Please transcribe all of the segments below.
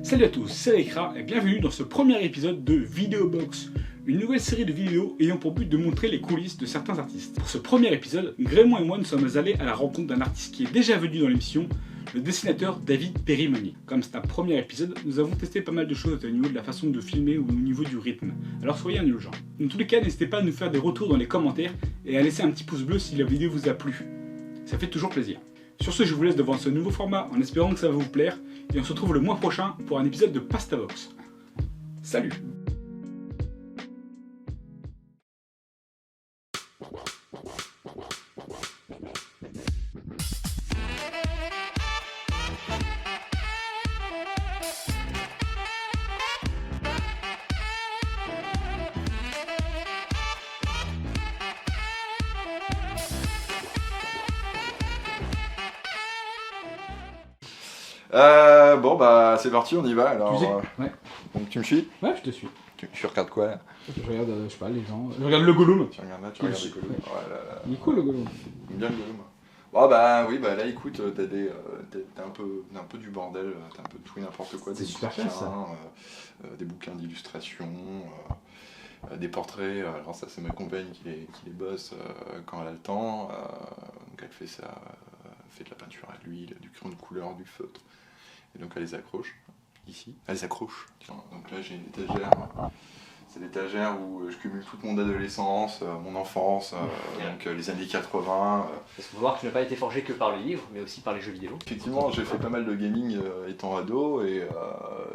Salut à tous, c'est Rekra et bienvenue dans ce premier épisode de Videobox, une nouvelle série de vidéos ayant pour but de montrer les coulisses de certains artistes. Pour ce premier épisode, Grémont et moi nous sommes allés à la rencontre d'un artiste qui est déjà venu dans l'émission, le dessinateur David Perimoni. Comme c'est un premier épisode, nous avons testé pas mal de choses au niveau de la façon de filmer ou au niveau du rythme, alors soyez indulgents. Dans tous les cas, n'hésitez pas à nous faire des retours dans les commentaires et à laisser un petit pouce bleu si la vidéo vous a plu. Ça fait toujours plaisir. Sur ce, je vous laisse devant ce nouveau format en espérant que ça va vous plaire et on se retrouve le mois prochain pour un épisode de Pastavox. Salut! Bon bah c'est parti, on y va alors. Ouais. Donc tu me suis? Ouais, je te suis. Tu regardes quoi là? Je regarde, je sais pas, les gens. Je regarde le Gollum. Tu regardes là, tu regardes les Gollum. Ouais. Oh là là. Il est cool le Gollum. J'aime bien le Gollum. Bon bah oui, bah là écoute, t'as un peu du bordel, t'as un peu de tout et n'importe quoi. C'est des super bouquins, classe, ça. des bouquins d'illustration, des portraits. Alors ça c'est ma compagne qui les bosse quand elle a le temps. Donc elle fait ça, fait de la peinture à l'huile, du crayon de couleur, du feutre. Et donc elle les accroche, ici, elle les accroche. Donc là j'ai une étagère, c'est l'étagère où je cumule toute mon adolescence, mon enfance, donc les années 80. Parce qu'il faut voir que tu n'as pas été forgé que par le livre, mais aussi par les jeux vidéo. Effectivement, j'ai fait pas mal de gaming étant ado, et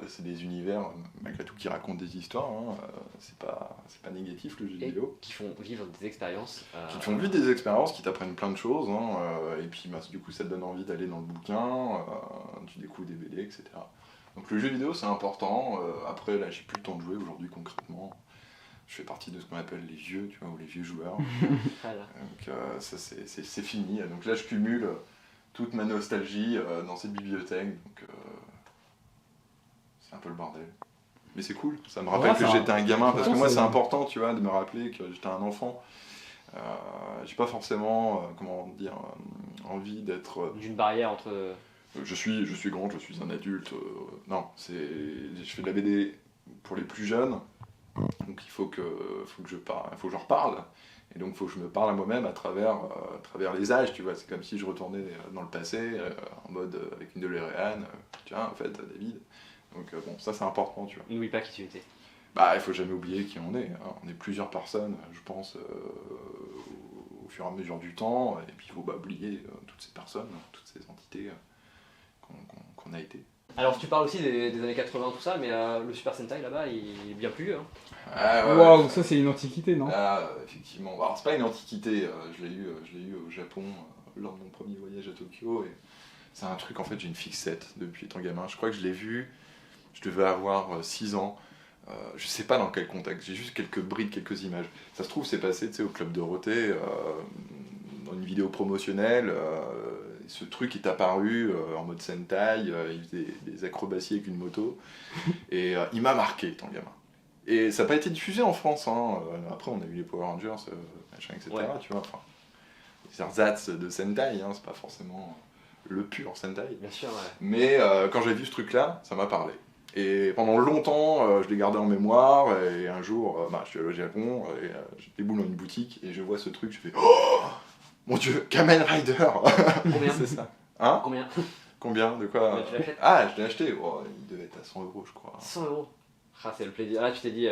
c'est des univers, malgré tout, qui racontent des histoires, hein. C'est pas négatif le jeu vidéo. Qui font vivre des expériences. Qui te font vivre des expériences, qui t'apprennent plein de choses, hein, et puis bah, du coup ça te donne envie d'aller dans le bouquin, tu découvres des BD, etc. Donc le jeu vidéo c'est important. Après là j'ai plus le temps de jouer aujourd'hui concrètement. Je fais partie de ce qu'on appelle les vieux, tu vois, ou les vieux joueurs. Voilà. Donc ça c'est fini. Donc là je cumule toute ma nostalgie dans cette bibliothèque. Donc c'est un peu le bordel. Mais c'est cool, ça me rappelle que j'étais un gamin, parce que moi c'est important, tu vois, de me rappeler que j'étais un enfant. J'ai pas forcément, envie d'être... D'une barrière entre... Je suis grand, je suis un adulte. Non, je fais de la BD pour les plus jeunes, donc il faut que j'en reparle. Et donc il faut que je me parle à moi-même à travers les âges, tu vois. C'est comme si je retournais dans le passé, en mode avec une DeLorean. Tiens, en fait, David. Donc bon, ça c'est important, tu vois. N'oublie pas qui tu étais. Bah, il faut jamais oublier qui on est, hein. On est plusieurs personnes, je pense, au fur et à mesure du temps. Et puis il faut pas oublier toutes ces personnes, toutes ces entités qu'on a été. Alors tu parles aussi des années 80, tout ça, mais le Super Sentai là-bas, il est bien plus vieux. Hein. Ah, ouais, Waouh, ça c'est une antiquité, non? Ah, effectivement. Alors c'est pas une antiquité, je l'ai eu au Japon lors de mon premier voyage à Tokyo. Et c'est un truc, en fait, j'ai une fixette depuis étant gamin. Je crois que je l'ai vu, je devais avoir 6 ans. Je sais pas dans quel contexte, j'ai juste quelques brides, quelques images. Ça se trouve, c'est passé au Club Dorothée, dans une vidéo promotionnelle. Ce truc est apparu en mode Sentai, il faisait des acrobaties avec une moto. Et il m'a marqué étant gamin. Et ça n'a pas été diffusé en France, hein. Après on a eu les Power Rangers, machin, etc. Ouais. Tu vois, enfin, les ersatz de Sentai, hein, c'est pas forcément le pur Sentai. Bien sûr, ouais. Mais quand j'ai vu ce truc-là, ça m'a parlé. Et pendant longtemps, je l'ai gardé en mémoire, et un jour, je suis allé au Japon, et je déboule dans une boutique, et je vois ce truc, je fais « Oh mon Dieu, Kamen Rider !» Combien? C'est ça. Hein? Combien? Combien? De quoi? Tu l'achètes? Ah, je l'ai acheté, oh, il devait être à 100 €, je crois. 100 €. Ah, c'est le plaisir. Là, tu t'es dit,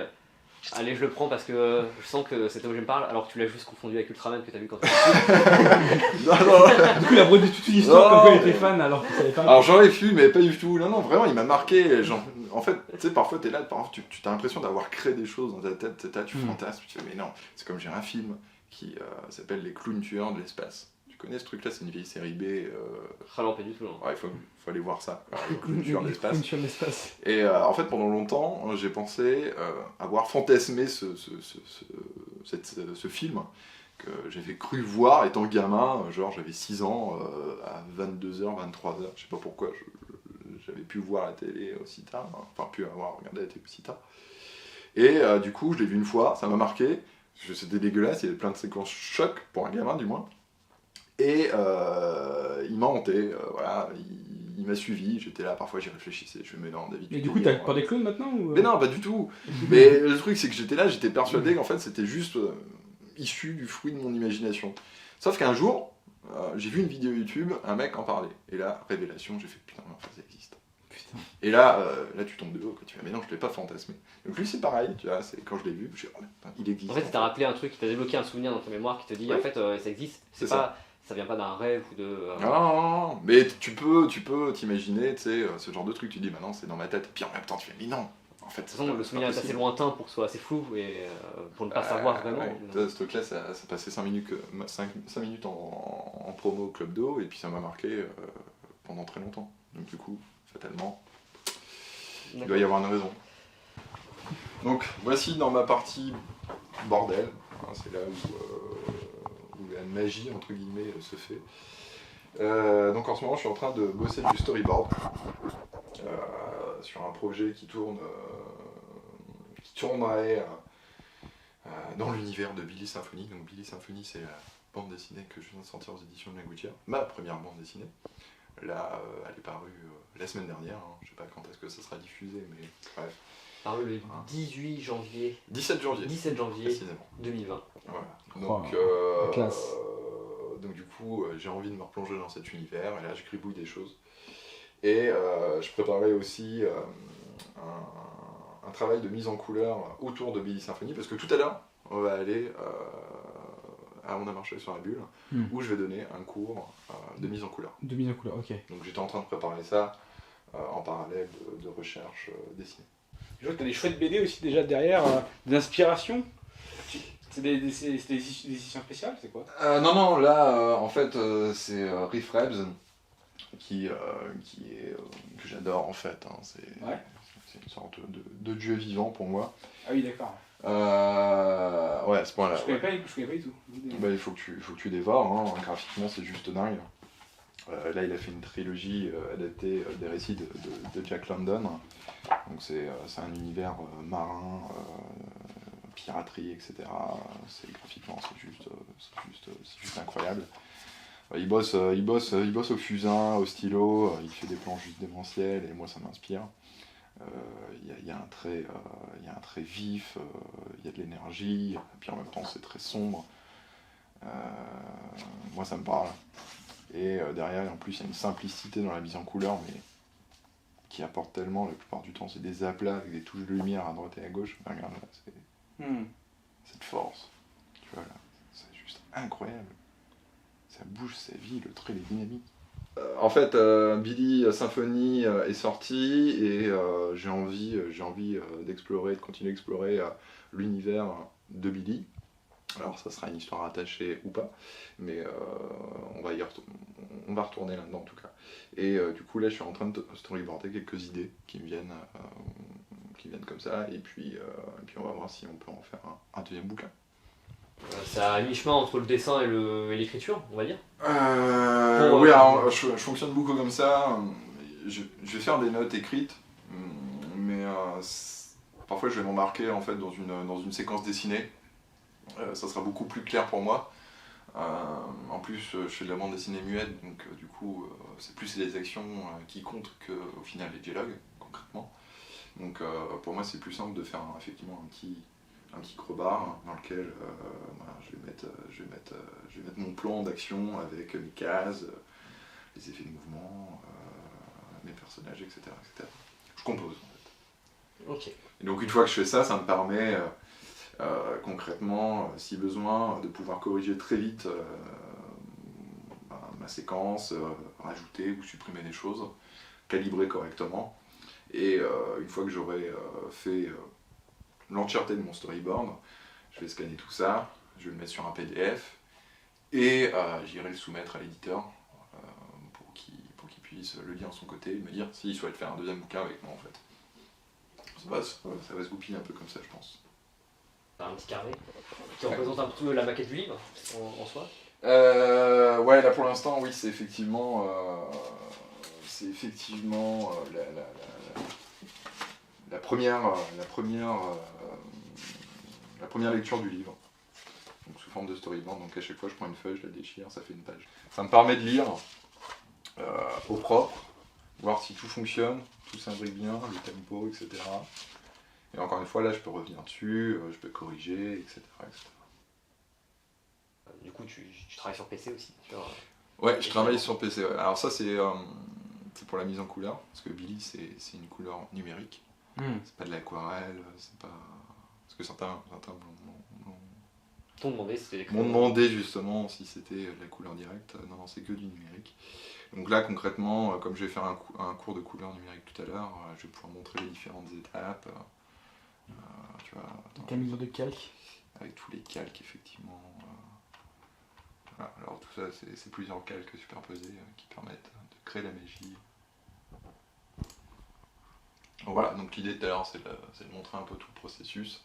allez, je le prends parce que je sens que c'est où je me parle, alors que tu l'as juste confondu avec Ultraman que t'as vu quand t'étais petit. Du coup, il a produit toute une histoire comme quoi il était fan alors qu'il savait pas. Alors j'en ai vu, mais pas du tout. Non, vraiment, il m'a marqué. Genre, en fait, tu sais, parfois t'es là, tu as l'impression d'avoir créé des choses dans ta tête, tu fantasmes, tu fais, mais non. C'est comme j'ai un film qui s'appelle Les Clowns Tueurs de l'espace. Tu connais ce truc-là, c'est une vieille série B. Ah non, pas du tout. Non. Ouais, il faut aller voir ça. Les Clowns Tueurs de l'espace. Et Et en fait, pendant longtemps, j'ai pensé avoir fantasmé ce film que j'avais cru voir étant gamin, genre j'avais 6 ans, à 22h, 23h, je sais pas pourquoi j'avais pu voir la télé aussi tard, hein, enfin pu avoir regardé la télé aussi tard. Et du coup, je l'ai vu une fois, ça m'a marqué, c'était dégueulasse, il y avait plein de séquences chocs, pour un gamin du moins. Et il m'a hanté, voilà, il m'a suivi, j'étais là, parfois j'y réfléchissais, je me mets dans David. Et du coup, t'as peur des clowns maintenant ou... Mais non, pas du tout. Mais le truc, c'est que j'étais là, j'étais persuadé qu'en fait, c'était juste issu du fruit de mon imagination. Sauf qu'un jour, j'ai vu une vidéo YouTube, un mec en parlait. Et là, révélation, j'ai fait putain, mais en fait, ça existe. Putain. Et là, tu tombes de haut, quoi. Tu fais mais non, je l'ai pas fantasmé. Donc lui, c'est pareil, tu vois, c'est quand je l'ai vu, je me suis dit, oh, putain, il existe. En fait, ça t'a rappelé un truc, qui t'a débloqué un souvenir dans ta mémoire qui te dit Ouais. en fait ça existe. C'est Ça vient pas d'un rêve ou de. Non, mais tu peux t'imaginer, tu sais, ce genre de truc. Tu dis, bah non, c'est dans ma tête. Et puis en même temps, tu fais, mais non, en fait. De toute façon, le souvenir est assez lointain pour que ce soit assez flou et pour ne pas savoir vraiment. Ouais. Ce truc-là, ça passait 5 minutes, 5 minutes en promo au Club d'eau, et puis ça m'a marqué pendant très longtemps. Donc du coup, fatalement, il doit y avoir une raison. Donc voici dans ma partie bordel, hein, c'est là où la magie entre guillemets se fait. Donc en ce moment je suis en train de bosser du storyboard sur un projet qui tournerait dans l'univers de Billy Symphony. Donc Billy Symphony, c'est la bande dessinée que je viens de sortir aux éditions de la Gouttière, ma première bande dessinée. Là, elle est parue la semaine dernière, hein. Je sais pas quand est-ce que ça sera diffusé, mais bref. Paru le 18 janvier. 17 janvier. 17 janvier Précisément. 2020. Voilà. Oh, Donc, classe. donc du coup, j'ai envie de me replonger dans cet univers, et là je gribouille des choses. Et je préparais aussi un travail de mise en couleur autour de Billy Symphony, parce que tout à l'heure, on va aller on a marché sur la bulle, où je vais donner un cours de mise en couleur. De mise en couleur, ok. Donc j'étais en train de préparer ça en parallèle de recherche dessinée. Je vois que t'as des chouettes BD aussi déjà derrière, des inspirations. C'est des éditions spéciales, c'est quoi? Non, là, en fait, c'est Riff Rebs qui est que j'adore en fait. Hein. C'est une sorte de dieu vivant pour moi. Ah oui, d'accord. Ouais, à ce point-là. Je connais pas du tout. Bah, il faut que tu dévores, hein. Graphiquement c'est juste dingue. Là il a fait une trilogie adaptée des récits de Jack London. Donc c'est un univers marin, piraterie, etc. Graphiquement c'est juste incroyable. Il bosse au fusain, au stylo, il fait des planches juste démentielles et moi ça m'inspire. Il y a un trait vif, il y a de l'énergie, et puis en même temps c'est très sombre. Moi ça me parle. Et derrière, en plus, il y a une simplicité dans la mise en couleur, mais qui apporte tellement, la plupart du temps, c'est des aplats avec des touches de lumière à droite et à gauche. Enfin, regarde là, c'est cette force. Tu vois là, c'est juste incroyable. Ça bouge, ça vit, le trait est dynamique. En fait, Billy Symphony est sorti et j'ai envie d'explorer, de continuer à explorer l'univers de Billy. Alors ça sera une histoire attachée ou pas, mais on va retourner là-dedans en tout cas. Et du coup là je suis en train de storyboarder quelques idées qui me viennent comme ça, et puis on va voir si on peut en faire un deuxième bouquin. C'est à mi-chemin entre le dessin et l'écriture, on va dire. Oui, alors je fonctionne beaucoup comme ça. Je vais faire des notes écrites, mais parfois je vais m'embarquer en fait dans une séquence dessinée. Ça sera beaucoup plus clair pour moi. En plus, je fais de la bande dessinée muette, donc du coup, c'est plus les actions qui comptent qu'au final les dialogues, concrètement. Donc pour moi, c'est plus simple de faire effectivement un petit creux-barre dans lequel voilà, je vais mettre mon plan d'action avec mes cases, les effets de mouvement, mes personnages, etc., etc. Je compose en fait. Ok. Et donc une fois que je fais ça, ça me permet concrètement, si besoin, de pouvoir corriger très vite ma séquence, rajouter ou supprimer des choses, calibrer correctement. Et une fois que j'aurai fait l'entièreté de mon storyboard, je vais scanner tout ça, je vais le mettre sur un PDF et j'irai le soumettre à l'éditeur pour qu'il puisse le lire de son côté et me dire s'il souhaite faire un deuxième bouquin avec moi en fait. Ça va se goupiller un peu comme ça, je pense. Un petit carré qui représente un peu la maquette du livre en soi. Ouais, là pour l'instant, oui, c'est effectivement la première lecture du livre. Donc sous forme de storyboard, donc à chaque fois je prends une feuille, je la déchire, ça fait une page. Ça me permet de lire au propre, voir si tout fonctionne, tout s'imbrique bien, le tempo, etc. Et encore une fois, là, je peux revenir dessus, je peux corriger, etc. Du coup, tu travailles sur PC aussi. Ouais, je travaille sur PC. Ouais. Alors ça, c'est pour la mise en couleur, parce que Billy, c'est une couleur numérique. C'est pas de l'aquarelle, c'est pas... Parce que certains m'ont demandé justement si c'était de la couleur directe. Non, c'est que du numérique. Donc là, concrètement, comme je vais faire un cours de couleur numérique tout à l'heure, je vais pouvoir montrer les différentes étapes. Tu vois, Ta mise de calque. Avec tous les calques, effectivement. Voilà. Alors tout ça, c'est plusieurs calques superposés qui permettent de créer la magie. Voilà, donc l'idée tout à l'heure, c'est de montrer un peu tout le processus.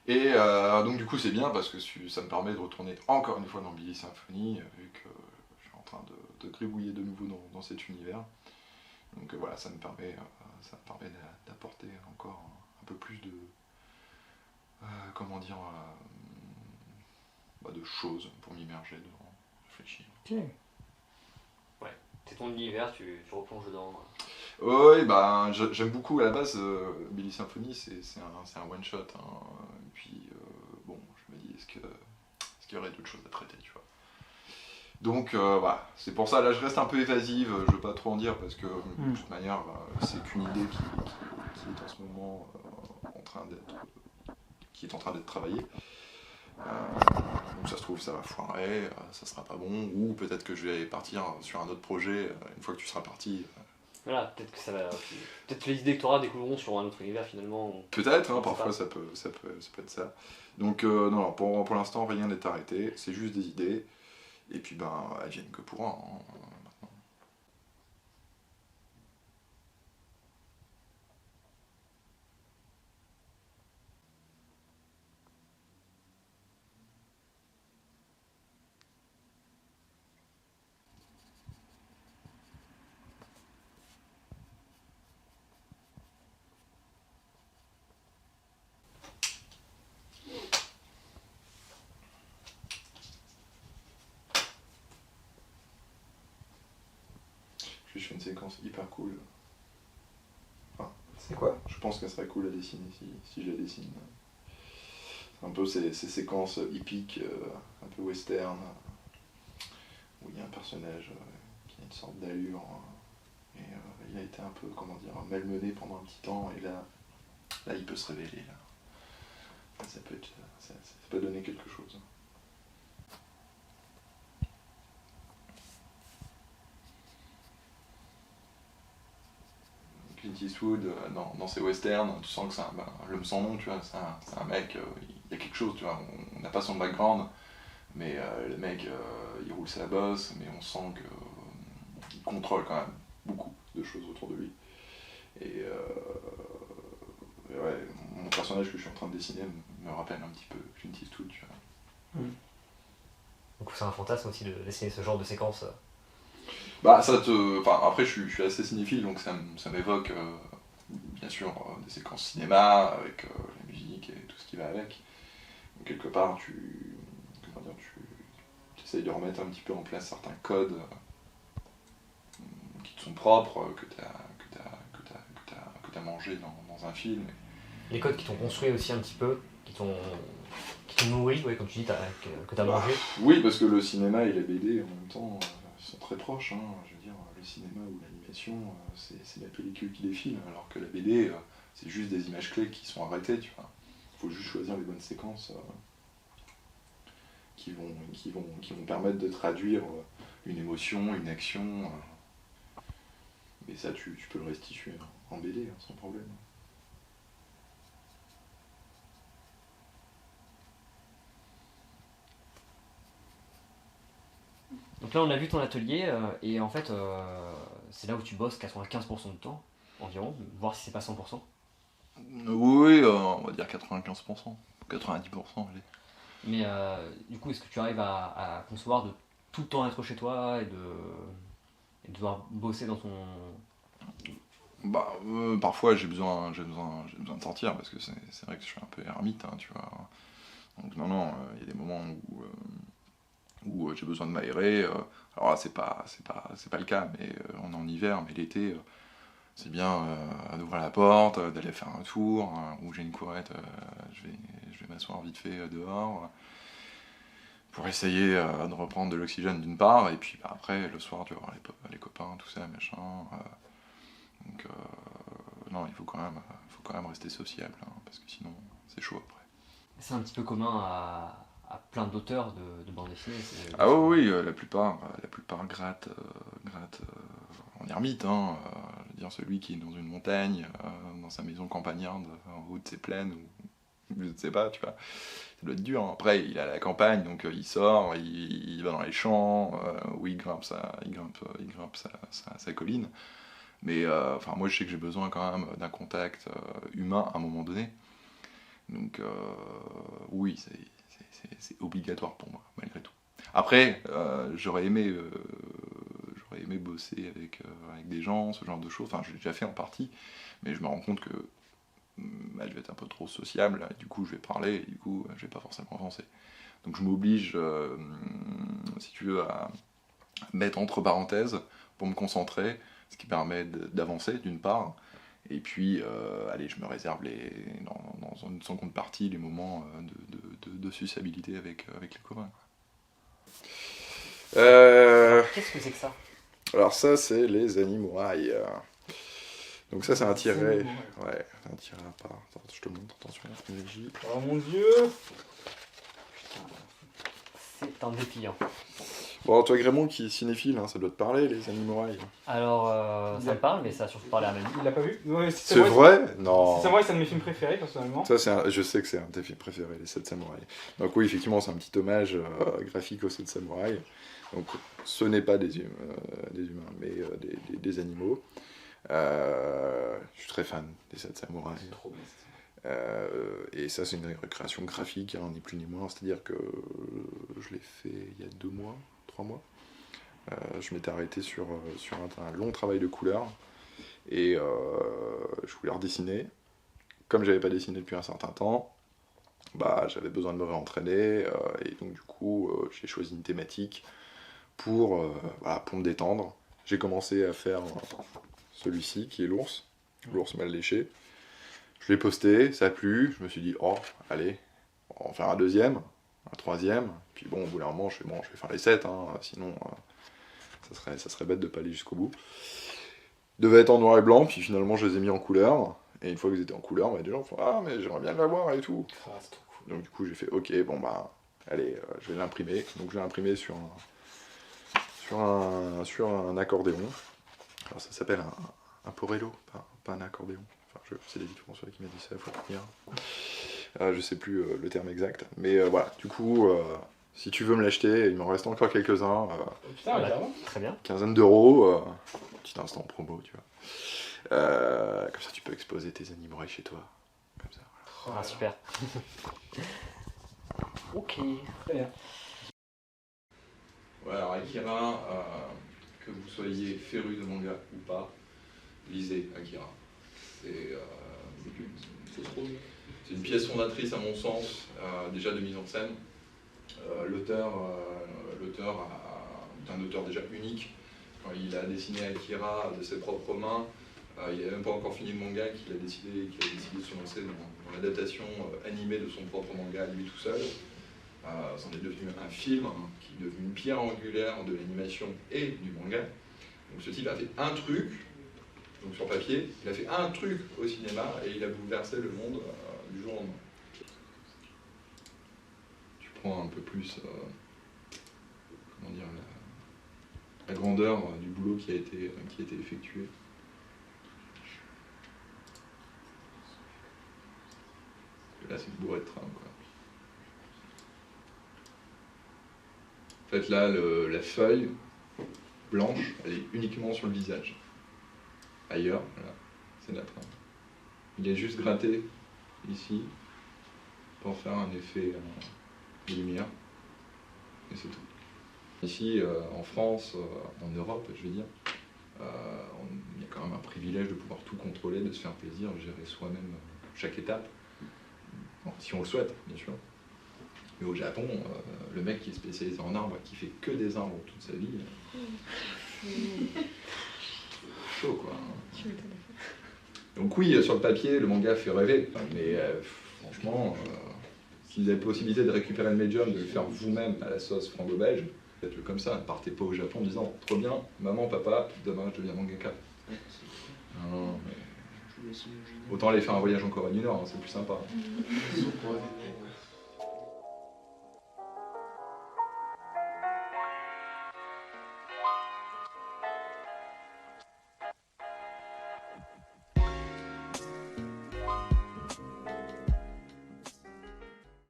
Et donc du coup c'est bien parce que ça me permet de retourner encore une fois dans Billy Symphony, vu que je suis en train de gribouiller de nouveau dans cet univers. Donc voilà, ça me permet d'apporter encore un peu plus de... comment dire... de choses pour m'immerger dedans, réfléchir. Ok. Ouais, c'est ton univers, tu replonges dedans. Oui, bah, j'aime beaucoup, à la base, Billy Symphony, c'est un one-shot, hein. Et puis, bon, je me dis, est-ce qu'il y aurait d'autres choses à traiter, tu vois. Donc, voilà, c'est pour ça, là, je reste un peu évasive, je veux pas trop en dire, parce que, de toute manière, c'est qu'une idée qui est en ce moment qui est en train d'être travaillée. Donc ça se trouve ça va foirer, ça sera pas bon, ou peut-être que je vais partir sur un autre projet une fois que tu seras parti. Voilà, peut-être que ça va. Peut-être que les idées que tu auras découleront sur un autre univers finalement. Peut-être, hein, parfois ça peut être ça. Donc non, pour l'instant rien n'est arrêté, c'est juste des idées, et puis ben elles viennent que pourra, hein, maintenant. Je fais une séquence hyper cool. Enfin, C'est quoi? je pense qu'elle serait cool à dessiner si je la dessine. C'est un peu ces séquences hippiques, un peu western, où il y a un personnage qui a une sorte d'allure, et il a été un peu, comment dire, malmené pendant un petit temps, et là il peut se révéler. Là. Ça peut donner quelque chose. Clint Eastwood, dans ses westerns, tu sens que c'est l'homme sans nom, tu vois, c'est un mec, il y a quelque chose, tu vois, on n'a pas son background, mais le mec, il roule sa bosse, mais on sent qu'il contrôle quand même beaucoup de choses autour de lui. Et ouais, mon personnage que je suis en train de dessiner me rappelle un petit peu Clint Eastwood, tu vois. Donc c'est un fantasme aussi de dessiner ce genre de séquence. Bah après je suis assez cinéphile, donc ça m'évoque bien sûr des séquences cinéma avec la musique et tout ce qui va avec. Donc, quelque part tu essayes de remettre un petit peu en place certains codes qui te sont propres, que t'as mangé dans un film. Les codes qui t'ont construit aussi un petit peu, qui t'ont nourri, ouais, comme tu dis, que t'as mangé. Oui, parce que le cinéma et la BD en même temps sont très proches, hein. Je veux dire, le cinéma ou l'animation, c'est la pellicule qui défile, alors que la BD, c'est juste des images clés qui sont arrêtées, tu vois. Il faut juste choisir les bonnes séquences qui vont permettre de traduire une émotion, une action. Et ça, tu peux le restituer en BD, sans problème. Donc là on a vu ton atelier et en fait c'est là où tu bosses 95% du temps environ, voire si c'est pas 100%. Oui, on va dire 95%, 90%, allez. Mais du coup est-ce que tu arrives à concevoir de tout le temps être chez toi et de devoir bosser dans ton... Bah, parfois j'ai besoin de sortir parce que c'est vrai que je suis un peu ermite, hein, tu vois. Donc non, il y a des moments où où j'ai besoin de m'aérer. Alors là, c'est pas le cas, mais on est en hiver, mais l'été, c'est bien d'ouvrir la porte, d'aller faire un tour, où j'ai une courette, je vais m'asseoir vite fait dehors, pour essayer de reprendre de l'oxygène d'une part, et puis après, le soir, tu vas voir les copains, tout ça, machin. Donc, non, il faut quand même rester sociable, hein, parce que sinon, c'est chaud après. C'est un petit peu commun à plein d'auteurs de bande dessinée. Ah oui, la plupart grattent en ermite, hein, je veux dire, celui qui est dans une montagne, dans sa maison campagnarde, en haut de ses plaines, ou je ne sais pas, tu vois, ça doit être dur. Hein. Après, il est à la campagne, donc il sort, il va dans les champs, où il grimpe sa colline. Mais enfin, moi, je sais que j'ai besoin quand même d'un contact humain à un moment donné. Donc, oui, c'est obligatoire pour moi, malgré tout. Après, j'aurais aimé bosser avec des gens, ce genre de choses. Enfin, je l'ai déjà fait en partie, mais je me rends compte que je vais être un peu trop sociable, et du coup, je vais parler, et du coup, je vais pas forcément avancer. Donc, je m'oblige, si tu veux, à mettre entre parenthèses pour me concentrer, ce qui permet d'avancer, d'une part. Et puis, allez, je me réserve dans une seconde partie les moments de sociabilité avec les copains. Qu'est-ce que c'est que ça? Alors ça, c'est les Animouraï. Donc ça, c'est un tiret. Ouais, c'est un tiret à part. Attends, je te montre, attention, énergie. Oh mon dieu! C'est un dépliant. Bon, toi, Grémont, qui est cinéphile, hein, ça doit te parler, les Animouraï. Alors, ça me parle, mais ça a surtout parlé à Manu. Il l'a pas vu? Ouais, C'est vrai? Non. C'est vrai, c'est un de mes films préférés, personnellement. Ça, je sais que c'est un de tes films préférés, les 7 samouraïs. Donc oui, effectivement, c'est un petit hommage graphique aux 7 samouraïs. Donc ce n'est pas des humains, mais des animaux. Je suis très fan des 7 samouraïs. C'est trop bien. Et ça, c'est une création graphique, hein, ni plus ni moins. C'est-à-dire que je l'ai fait il y a 2 mois, 3 mois. Je m'étais arrêté sur un long travail de couleur. Et je voulais redessiner. Comme j'avais pas dessiné depuis un certain temps, j'avais besoin de me réentraîner. Et donc du coup, j'ai choisi une thématique pour me détendre. J'ai commencé à faire celui-ci, qui est l'ours mal léché. Je l'ai posté, ça a plu, je me suis dit, oh, allez, on va en faire un deuxième, un troisième, puis bon, au bout d'un moment, je vais faire les 7, hein, sinon ça serait bête de pas aller jusqu'au bout. Devait être en noir et blanc, puis finalement, je les ai mis en couleur, et une fois qu'ils étaient en couleur, des gens font, ah, mais j'aimerais bien l'avoir et tout. Ah, c'est trop cool. Donc du coup, j'ai fait, ok, allez, je vais l'imprimer. Donc je l'ai imprimé sur un accordéon. Alors ça s'appelle un porello, pas un accordéon. Enfin, c'est David François qui m'a dit ça, il faut retenir. Je sais plus le terme exact. Mais voilà, du coup, si tu veux me l'acheter, il m'en reste encore quelques-uns. Putain, évidemment. Très bien. Quinzaine d'euros, petit instant promo, tu vois. Comme ça, tu peux exposer tes animaux chez toi. Comme ça. Ah, super. Ok. Très bien. Ouais, alors Akira, que vous soyez féru de manga ou pas, lisez Akira. C'est une pièce fondatrice à mon sens, déjà de mise en scène. L'auteur est un auteur déjà unique. Quand il a dessiné Akira de ses propres mains, il n'avait même pas encore fini le manga, qu'il a décidé de se lancer dans l'adaptation animée de son propre manga, lui tout seul. C'en est devenu un film qui est devenu une pierre angulaire de l'animation et du manga. Donc ce type a fait un truc, donc sur papier, il a fait un truc au cinéma et il a bouleversé le monde du jour au lendemain. Tu prends un peu plus la grandeur du boulot qui a été effectué. Là c'est une bourrée de train, quoi. En fait là, la feuille blanche, elle est uniquement sur le visage. Ailleurs, voilà, c'est la trame. Il est juste gratté ici pour faire un effet de lumière. Et c'est tout. Ici, en France, en Europe, je veux dire, il y a quand même un privilège de pouvoir tout contrôler, de se faire plaisir, de gérer soi-même chaque étape. Bon, si on le souhaite, bien sûr. Mais au Japon, le mec qui est spécialisé en arbres, qui fait que des arbres toute sa vie, chaud quoi. Donc oui, sur le papier, le manga fait rêver, mais franchement, si vous avez la possibilité de récupérer le médium, de le faire vous-même à la sauce franco-belge, faites-le comme ça, ne partez pas au Japon en disant « Trop bien, maman, papa, demain je deviens mangaka ». Non, mais... Autant aller faire un voyage en Corée du Nord, c'est plus sympa.